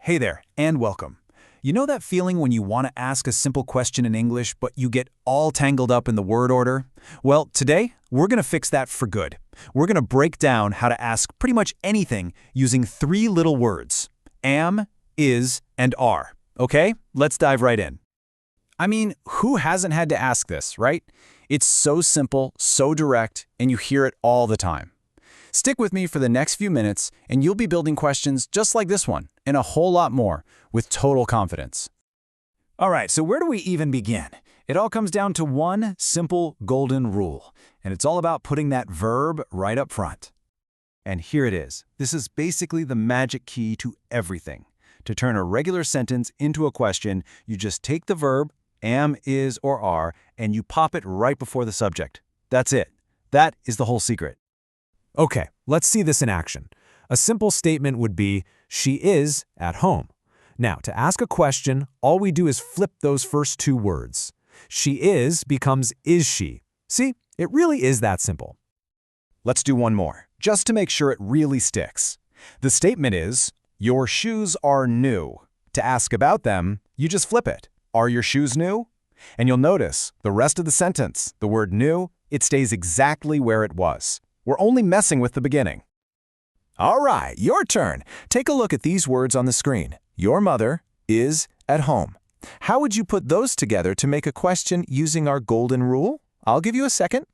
Hey there, and welcome. You know that feeling when you want to ask a simple question in English, but you get all tangled up in the word order? Well, today, we're going to fix that for good. We're going to break down how to ask pretty much anything using three little words: am, is, and are. Okay, let's dive right in. I mean, who hasn't had to ask this, right? It's so simple, so direct, and you hear it all the time. Stick with me for the next few minutes, and you'll be building questions just like this one, and a whole lot more, with total confidence. All right, so where do we even begin? It all comes down to one simple golden rule, and it's all about putting that verb right up front. And here it is. This is basically the magic key to everything. To turn a regular sentence into a question, you just take the verb, am, is, or are, and you pop it right before the subject. That's it. That is the whole secret. Okay, let's see this in action. A simple statement would be, she is at home. Now, to ask a question, all we do is flip those first two words. She is becomes is she. See, it really is that simple. Let's do one more, just to make sure it really sticks. The statement is, your shoes are new. To ask about them, you just flip it. Are your shoes new? And you'll notice, the rest of the sentence, the word new, it stays exactly where it was. We're only messing with the beginning. All right, your turn. Take a look at these words on the screen. Your mother is at home. How would you put those together to make a question using our golden rule? I'll give you a second.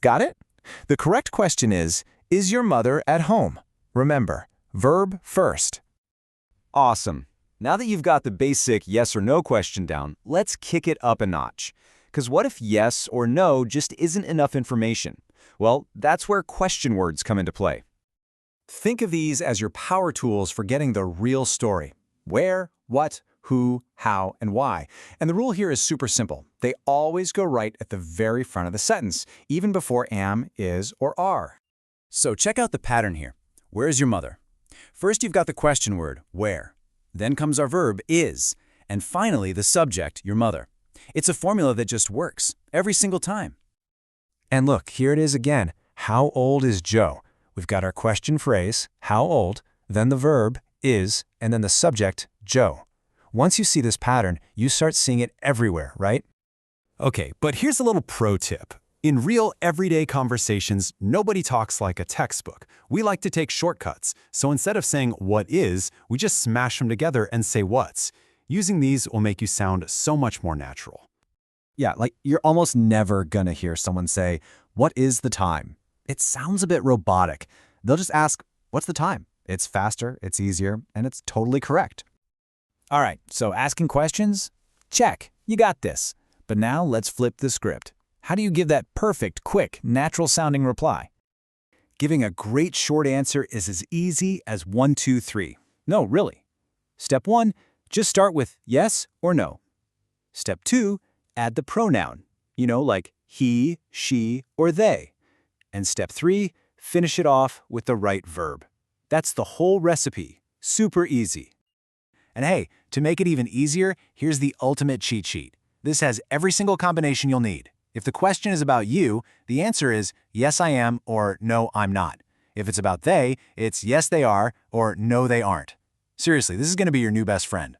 Got it? The correct question is your mother at home? Remember, verb first. Awesome. Now that you've got the basic yes or no question down, let's kick it up a notch. Because what if yes or no just isn't enough information? Well, that's where question words come into play. Think of these as your power tools for getting the real story. Where, what, who, how, and why. And the rule here is super simple. They always go right at the very front of the sentence, even before am, is, or are. So check out the pattern here. Where is your mother? First, you've got the question word, where. Then comes our verb, is. And finally, the subject, your mother. It's a formula that just works, every single time. And look, here it is again. How old is Joe? We've got our question phrase, how old, then the verb, is, and then the subject, Joe. Once you see this pattern, you start seeing it everywhere, right? Okay, but here's a little pro tip. In real, everyday conversations, nobody talks like a textbook. We like to take shortcuts, so instead of saying what is, we just smash them together and say what's. Using these will make you sound so much more natural. Yeah, like you're almost never gonna hear someone say, what is the time? It sounds a bit robotic. They'll just ask, what's the time? It's faster, it's easier, and it's totally correct. All right, so asking questions? Check, you got this. But now let's flip the script. How do you give that perfect, quick, natural-sounding reply? Giving a great short answer is as easy as 1, 2, 3. No, really. Step 1, just start with yes or no. Step 2, add the pronoun, like he, she, or they. And step 3, finish it off with the right verb. That's the whole recipe. Super easy. And hey, to make it even easier, here's the ultimate cheat sheet. This has every single combination you'll need. If the question is about you, the answer is yes, I am, or no, I'm not. If it's about they, it's yes, they are, or no, they aren't. Seriously, this is going to be your new best friend.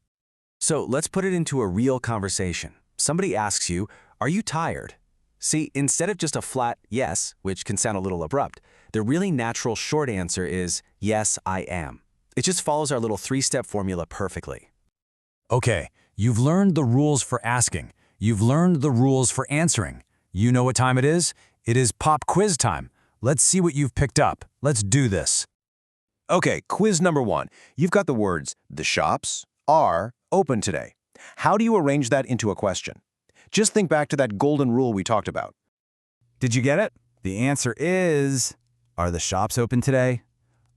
So let's put it into a real conversation. Somebody asks you, are you tired? See, instead of just a flat yes, which can sound a little abrupt, the really natural short answer is yes, I am. It just follows our little 3-step formula perfectly. Okay, you've learned the rules for asking. You've learned the rules for answering. You know what time it is? It is pop quiz time. Let's see what you've picked up. Let's do this. Okay, quiz number 1. You've got the words, the shops are open today. How do you arrange that into a question? Just think back to that golden rule we talked about. Did you get it? The answer is, are the shops open today?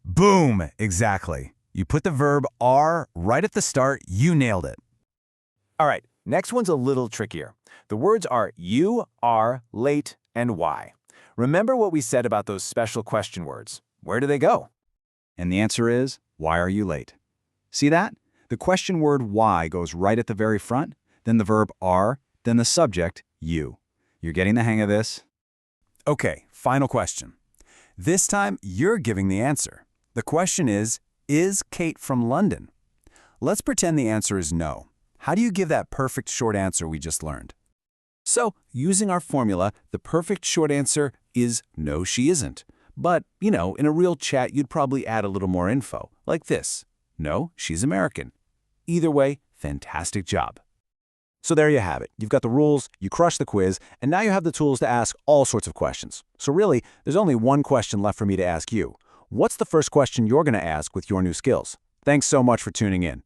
Boom! Exactly. You put the verb are right at the start, you nailed it. All right, next one's a little trickier. The words are you, are, late, and why. Remember what we said about those special question words. Where do they go? And the answer is, why are you late? See that? The question word why goes right at the very front, then the verb are, then the subject, you. You're getting the hang of this? Okay, final question. This time, you're giving the answer. The question is Kate from London? Let's pretend the answer is no. How do you give that perfect short answer we just learned? So, using our formula, the perfect short answer is no, she isn't. But, in a real chat, you'd probably add a little more info, like this. No, she's American. Either way, fantastic job. So there you have it. You've got the rules, you crushed the quiz, and now you have the tools to ask all sorts of questions. So really, there's only one question left for me to ask you. What's the first question you're going to ask with your new skills? Thanks so much for tuning in.